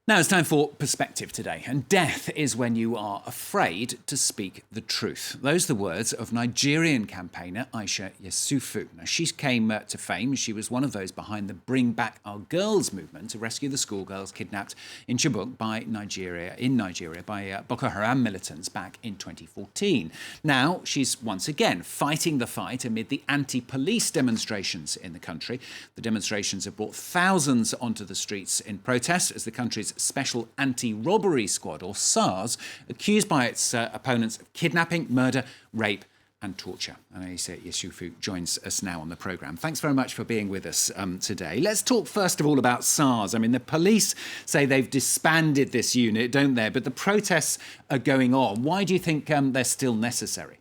Now it's time for Perspective today, and death is when you are afraid to speak the truth. Those are the words of Nigerian campaigner Aisha Yesufu. Now, she came to fame. She was one of those behind the Bring Back Our Girls movement to rescue the schoolgirls kidnapped in Chibok by Nigeria by Boko Haram militants back in 2014. Now she's once again fighting the fight amid the anti-police demonstrations in the country. The demonstrations have brought thousands onto the streets in protest as the country's Special Anti-Robbery Squad, or SARS, accused by its opponents of kidnapping, murder, rape and torture. And Aisha Yesufu joins us now on the programme. Thanks very much for being with us today. Let's talk first of all about SARS. I mean, the police say they've disbanded this unit, don't they? But the protests are going on. Why do you think they're still necessary?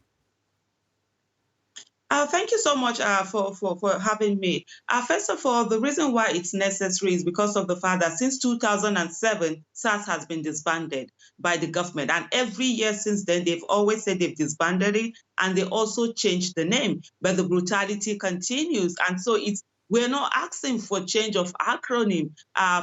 Thank you so much for having me. First of all, the reason why it's necessary is because of the fact that since 2007, SARS has been disbanded by the government. And every year since then, they've always said they've disbanded it, and they also changed the name. But the brutality continues. And so we're not asking for change of acronym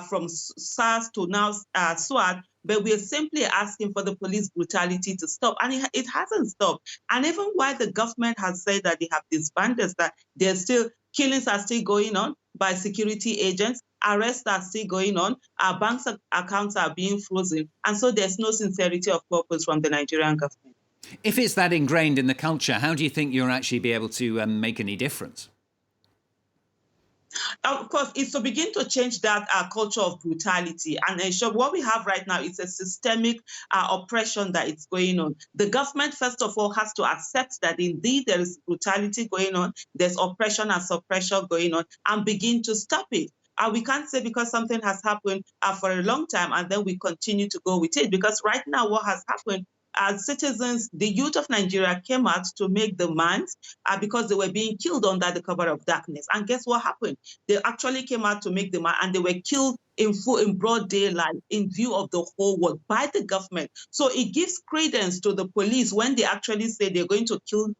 from SARS to now SWAT, but we're simply asking for the police brutality to stop. And it hasn't stopped. And even while the government has said that they have disbanded, that there's still killings are still going on by security agents, arrests are still going on, our bank accounts are being frozen. And so there's no sincerity of purpose from the Nigerian government. If it's that ingrained in the culture, how do you think you'll actually be able to make any difference? Of course, it's to begin to change that culture of brutality. And ensure what we have right now is a systemic oppression that is going on. The government, first of all, has to accept that indeed there is brutality going on, there's oppression and suppression going on, and begin to stop it. We can't say because something has happened for a long time and then we continue to go with it. Because right now what has happened, citizens, the youth of Nigeria came out to make demands because they were being killed under the cover of darkness. And guess what happened? They actually came out to make demand and they were killed in broad daylight in view of the whole world by the government. So it gives credence to the police when they actually say they're going to kill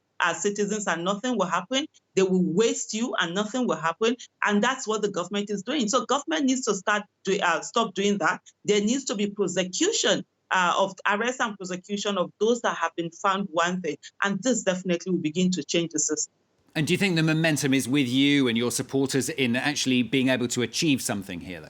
citizens and nothing will happen. They will waste you and nothing will happen. And that's what the government is doing. So government needs to stop doing that. There needs to be prosecution of arrest and prosecution of those that have been found wanted. And this definitely will begin to change the system. And do you think the momentum is with you and your supporters in actually being able to achieve something here, though?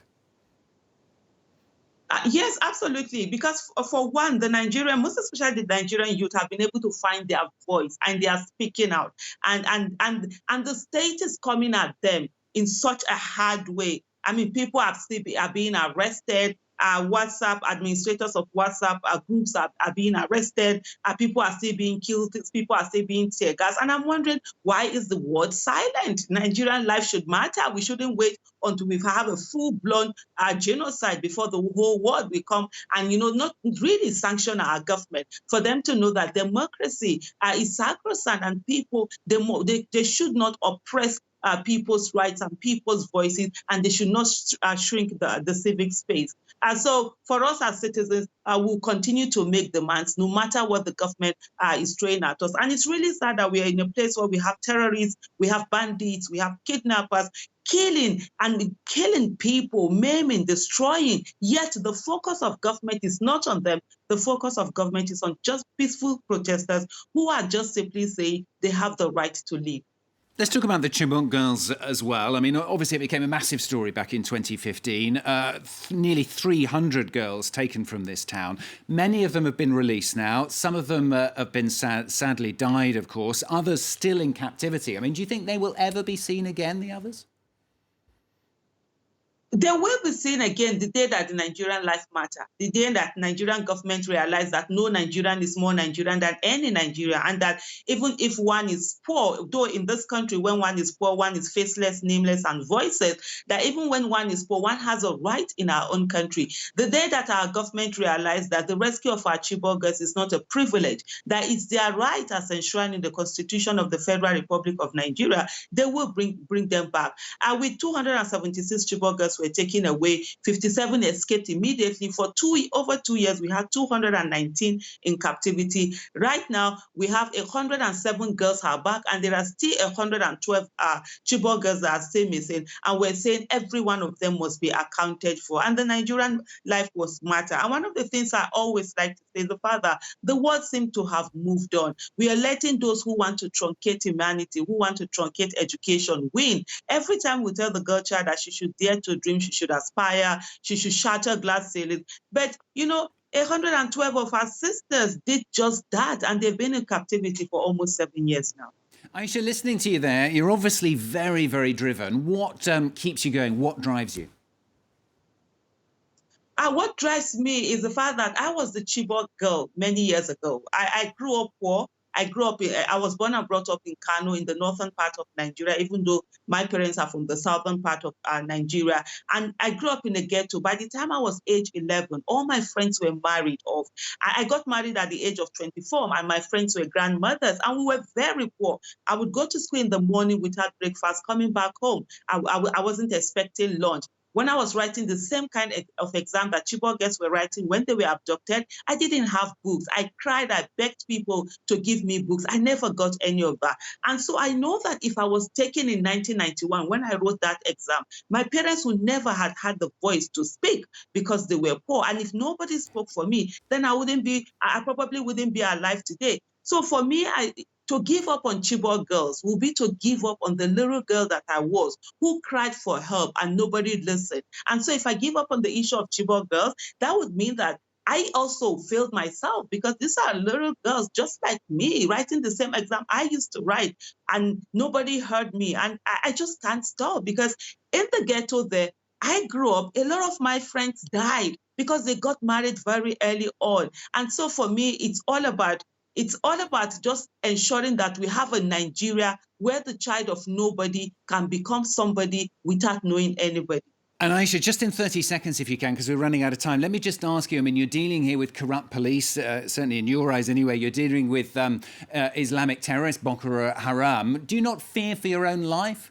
Yes, absolutely. Because for one, most especially the Nigerian youth, have been able to find their voice and they are speaking out. And the state is coming at them in such a hard way. I mean, people are being arrested. WhatsApp administrators of WhatsApp groups are being arrested. People are still being killed. People are still being tear gas. And I'm wondering, why is the world silent? Nigerian life should matter. We shouldn't wait until we have a full-blown genocide before the whole world will come and, not really sanction our government for them to know that democracy is sacrosanct and people, they should not oppress people's rights and people's voices, and they should not shrink the civic space. And so for us as citizens, we'll continue to make demands no matter what the government is throwing at us. And it's really sad that we are in a place where we have terrorists, we have bandits, we have kidnappers, killing people, maiming, destroying. Yet the focus of government is not on them. The focus of government is on just peaceful protesters who are just simply saying they have the right to live. Let's talk about the Chibok girls as well. I mean, obviously it became a massive story back in 2015. Nearly 300 girls taken from this town. Many of them have been released now. Some of them have been sadly died, of course. Others still in captivity. I mean, do you think they will ever be seen again, the others? They will be seen again the day that the Nigerian life matter, the day that Nigerian government realize that no Nigerian is more Nigerian than any Nigerian, and that even if one is poor, though in this country when one is poor, one is faceless, nameless, and voiceless, that even when one is poor, one has a right in our own country. The day that our government realize that the rescue of our Chibok girls is not a privilege, that it's their right as enshrined in the Constitution of the Federal Republic of Nigeria, they will bring them back. With 276 Chibok girls girls were taken away. 57 escaped immediately. For over 2 years, we had 219 in captivity. Right now, we have 107 girls are back, and there are still 112 Chibok girls that are still missing. And we're saying every one of them must be accounted for. And the Nigerian life was matter. And one of the things I always like to say is, the father, the world seems to have moved on. We are letting those who want to truncate humanity, who want to truncate education, win. Every time we tell the girl child that she should dare to dream, she should aspire, she should shatter glass ceilings. But, 112 of our sisters did just that, and they've been in captivity for almost 7 years now. Aisha, listening to you there, you're obviously very, very driven. What keeps you going? What drives you? What drives me is the fact that I was the Chibok girl many years ago. I grew up poor. I was born and brought up in Kano, in the northern part of Nigeria, even though my parents are from the southern part of Nigeria. And I grew up in a ghetto. By the time I was age 11, all my friends were married off. I got married at the age of 24, and my friends were grandmothers, and we were very poor. I would go to school in the morning without breakfast, coming back home. I wasn't expecting lunch. When I was writing the same kind of exam that Chibok girls were writing when they were abducted, I didn't have books. I cried, I begged people to give me books. I never got any of that. And so I know that if I was taken in 1991, when I wrote that exam, my parents would never have had the voice to speak because they were poor. And if nobody spoke for me, then I probably wouldn't be alive today. So for me, to give up on Chibok girls will be to give up on the little girl that I was, who cried for help and nobody listened. And so if I give up on the issue of Chibok girls, that would mean that I also failed myself, because these are little girls just like me, writing the same exam I used to write, and nobody heard me. And I just can't stop, because in the ghetto there, I grew up, a lot of my friends died because they got married very early on. And so for me, it's all about just ensuring that we have a Nigeria where the child of nobody can become somebody without knowing anybody. And Aisha, just in 30 seconds, if you can, because we're running out of time, let me just ask you, you're dealing here with corrupt police, certainly in your eyes anyway, you're dealing with Islamic terrorists, Boko Haram. Do you not fear for your own life?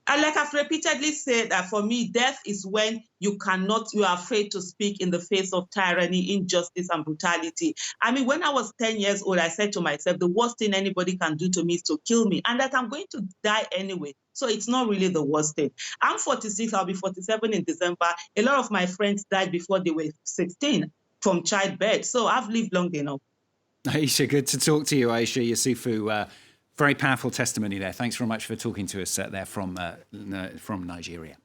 And like I've repeatedly said, that for me, death is when you are afraid to speak in the face of tyranny, injustice, and brutality. When I was 10 years old, I said to myself, the worst thing anybody can do to me is to kill me, and that I'm going to die anyway. So it's not really the worst thing. I'm 46, I'll be 47 in December. A lot of my friends died before they were 16 from childbirth. So I've lived long enough. Aisha, good to talk to you, Aisha Yesufu. Very powerful testimony there. Thanks very much for talking to us there from Nigeria.